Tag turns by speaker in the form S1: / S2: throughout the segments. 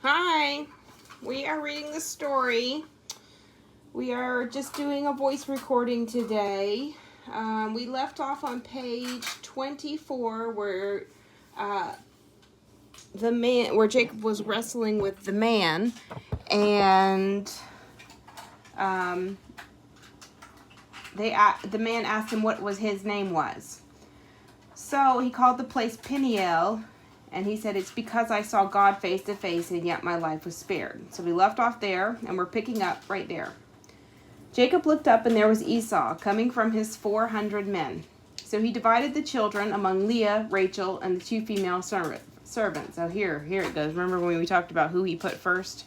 S1: Hi, we are reading the story. We are just doing a voice recording today. We left off on page 24 where where Jacob was wrestling with the man, and the man asked him what his name was. So he called the place Peniel. And he said, it's because I saw God face to face and yet my life was spared. So we left off there and we're picking up right there. Jacob looked up and there was Esau coming from his 400 men. So he divided the children among Leah, Rachel, and the 2 female servants. So here it goes. Remember when we talked about who he put first?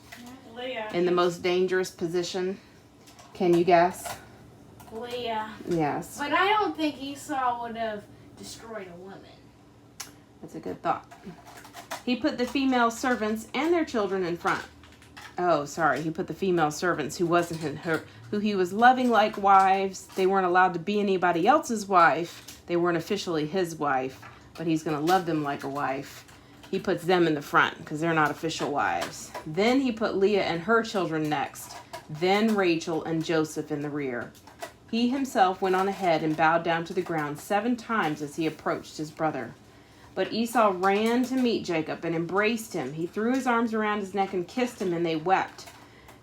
S2: Leah.
S1: In the most dangerous position? Can you guess?
S2: Leah.
S1: Yes.
S2: But I don't think Esau would have destroyed a woman.
S1: That's a good thought. He put the female servants and their children in front. Oh, sorry. He put the female servants who he was loving like wives. They weren't allowed to be anybody else's wife. They weren't officially his wife, but he's going to love them like a wife. He puts them in the front because they're not official wives. Then he put Leah and her children next. Then Rachel and Joseph in the rear. He himself went on ahead and bowed down to the ground 7 times as he approached his brother. But Esau ran to meet Jacob and embraced him. He threw his arms around his neck and kissed him, and they wept.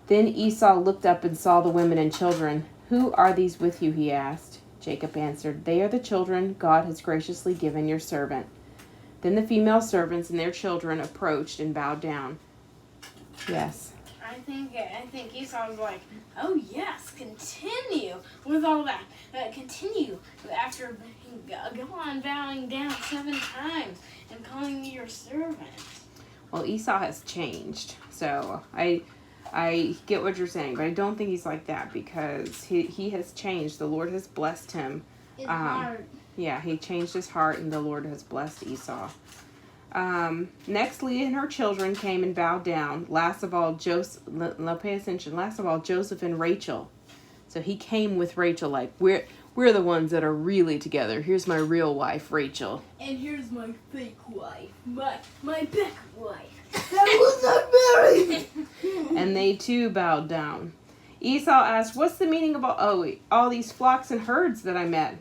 S1: Then Esau looked up and saw the women and children. Who are these with you? He asked. Jacob answered, they are the children God has graciously given your servant. Then the female servants and their children approached and bowed down. Yes.
S2: I think Esau was like, oh yes, continue with all that. Continue after go on bowing down 7 times and calling me your servant.
S1: Well, Esau has changed. So I get what you're saying, but I don't think he's like that because he has changed. The Lord has blessed him.
S2: His heart.
S1: Yeah, he changed his heart, and the Lord has blessed Esau. Next, Leah and her children came and bowed down. Last of all, Joseph and Rachel. So he came with Rachel, like, we're the ones that are really together. Here's my real wife, Rachel.
S2: And here's my fake wife, my back wife.
S1: I was not married. And they too bowed down. Esau asked, what's the meaning of all these flocks and herds that I met?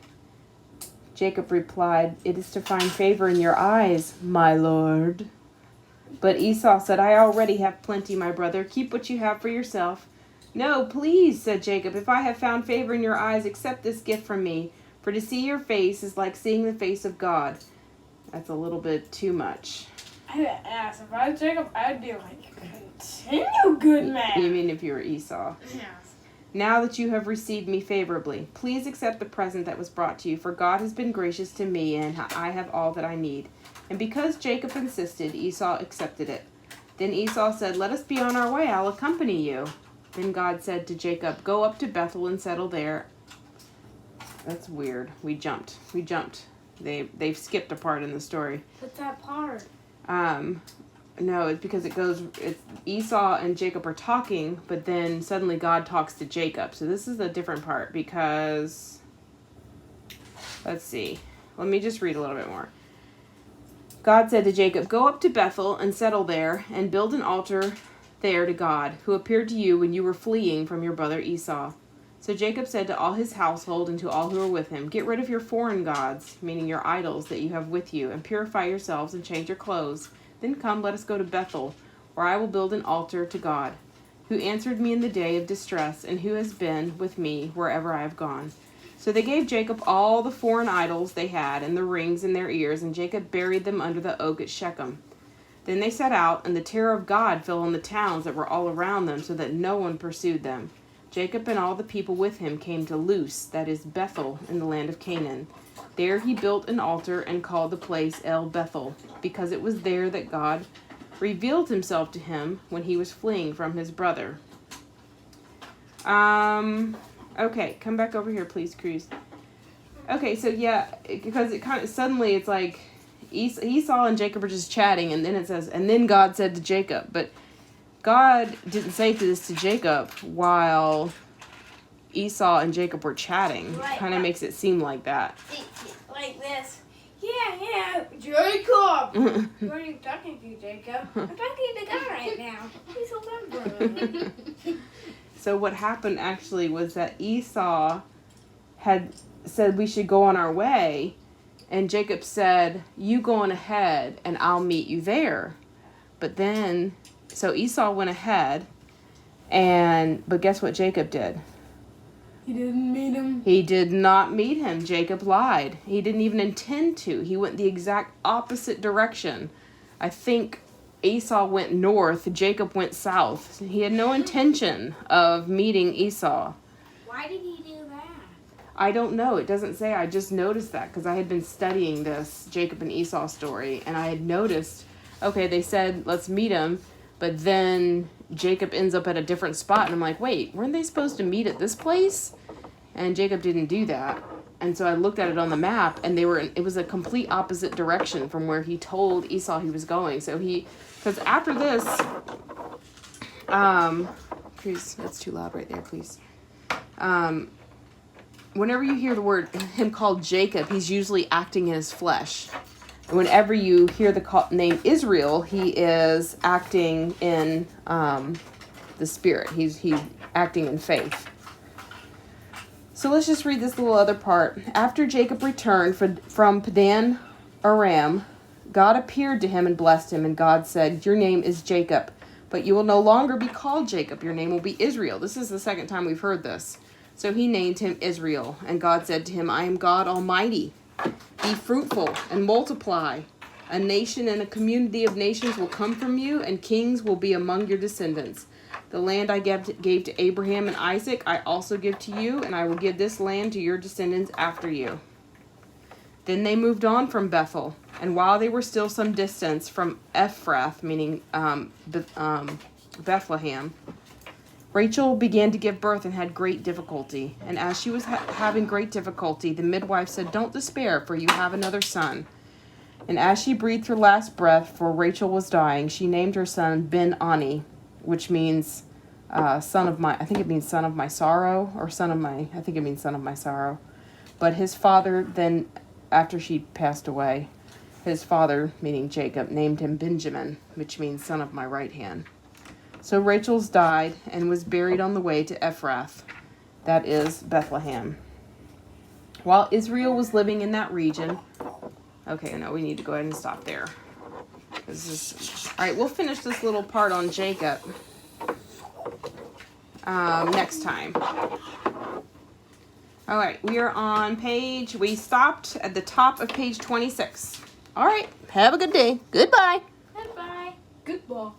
S1: Jacob replied, it is to find favor in your eyes, my lord. But Esau said, I already have plenty, my brother. Keep what you have for yourself. No, please, said Jacob. If I have found favor in your eyes, accept this gift from me. For to see your face is like seeing the face of God. That's a little bit too much.
S2: I asked, if I was Jacob, I'd be like, continue, good man.
S1: You mean if you were Esau?
S2: Yes.
S1: Now that you have received me favorably, please accept the present that was brought to you, for God has been gracious to me, and I have all that I need. And because Jacob insisted, Esau accepted it. Then Esau said, let us be on our way, I'll accompany you. Then God said to Jacob, go up to Bethel and settle there. That's weird. We jumped. They've skipped a part in the story.
S2: What's that part?
S1: No, it's because it's Esau and Jacob are talking, but then suddenly God talks to Jacob. So this is a different part because, let's see. Let me just read a little bit more. God said to Jacob, go up to Bethel and settle there and build an altar there to God, who appeared to you when you were fleeing from your brother Esau. So Jacob said to all his household and to all who were with him, get rid of your foreign gods, meaning your idols that you have with you, and purify yourselves and change your clothes. Then come, let us go to Bethel, where I will build an altar to God, who answered me in the day of distress, and who has been with me wherever I have gone. So they gave Jacob all the foreign idols they had, and the rings in their ears, and Jacob buried them under the oak at Shechem. Then they set out, and the terror of God fell on the towns that were all around them, so that no one pursued them. Jacob and all the people with him came to Luz, that is Bethel, in the land of Canaan. There he built an altar and called the place El Bethel, because it was there that God revealed himself to him when he was fleeing from his brother. Okay, come back over here, please, Cruz. Okay, so yeah, because it kind of suddenly it's like Esau and Jacob are just chatting, and then it says, and then God said to Jacob, but God didn't say this to Jacob while Esau and Jacob were chatting.
S2: Right,
S1: Kind of makes it seem like that.
S2: Like this. Yeah, Jacob. Who are you talking to, Jacob? I'm talking to God right now. Please remember.
S1: So what happened actually was that Esau had said we should go on our way, and Jacob said, you go on ahead and I'll meet you there. But then, so Esau went ahead, but guess what Jacob did?
S2: He didn't meet him.
S1: He did not meet him. Jacob lied. He didn't even intend to. He went the exact opposite direction. I think Esau went north, Jacob went south. He had no intention of meeting Esau.
S2: Why did he do that?
S1: I don't know. It doesn't say. I just noticed that because I had been studying this Jacob and Esau story, and I had noticed, okay, they said, let's meet him, but then Jacob ends up at a different spot, and I'm like, wait, weren't they supposed to meet at this place? And Jacob didn't do that. And so I looked at it on the map, and it was a complete opposite direction from where he told Esau he was going. So because after this, please, that's too loud right there, please. Whenever you hear the word, him called Jacob, he's usually acting in his flesh. And whenever you hear the name Israel, he is acting in the spirit. He's acting in faith. So let's just read this little other part. After Jacob returned from Padan Aram, God appeared to him and blessed him, and God said, your name is Jacob, but you will no longer be called Jacob. Your name will be Israel. This is the second time we've heard this. So he named him Israel, and God said to him, I am God Almighty. Be fruitful and multiply. A nation and a community of nations will come from you, and kings will be among your descendants. The land I gave to Abraham and Isaac, I also give to you, and I will give this land to your descendants after you. Then they moved on from Bethel, and while they were still some distance from Ephrath, meaning Bethlehem, Rachel began to give birth and had great difficulty. And as she was having great difficulty, the midwife said, don't despair, for you have another son. And as she breathed her last breath, for Rachel was dying, she named her son Ben-Ani, which means son of my, I think it means son of my sorrow, or I think it means son of my sorrow. But his father then, after she passed away, his father, meaning Jacob, named him Benjamin, which means son of my right hand. So Rachel's died and was buried on the way to Ephrath, that is Bethlehem. While Israel was living in that region, okay, no, we need to go ahead and stop there. All right, we'll finish this little part on Jacob next time. All right, we are on we stopped at the top of page 26. All right, have a good day. Goodbye.
S2: Goodbye. Goodbye.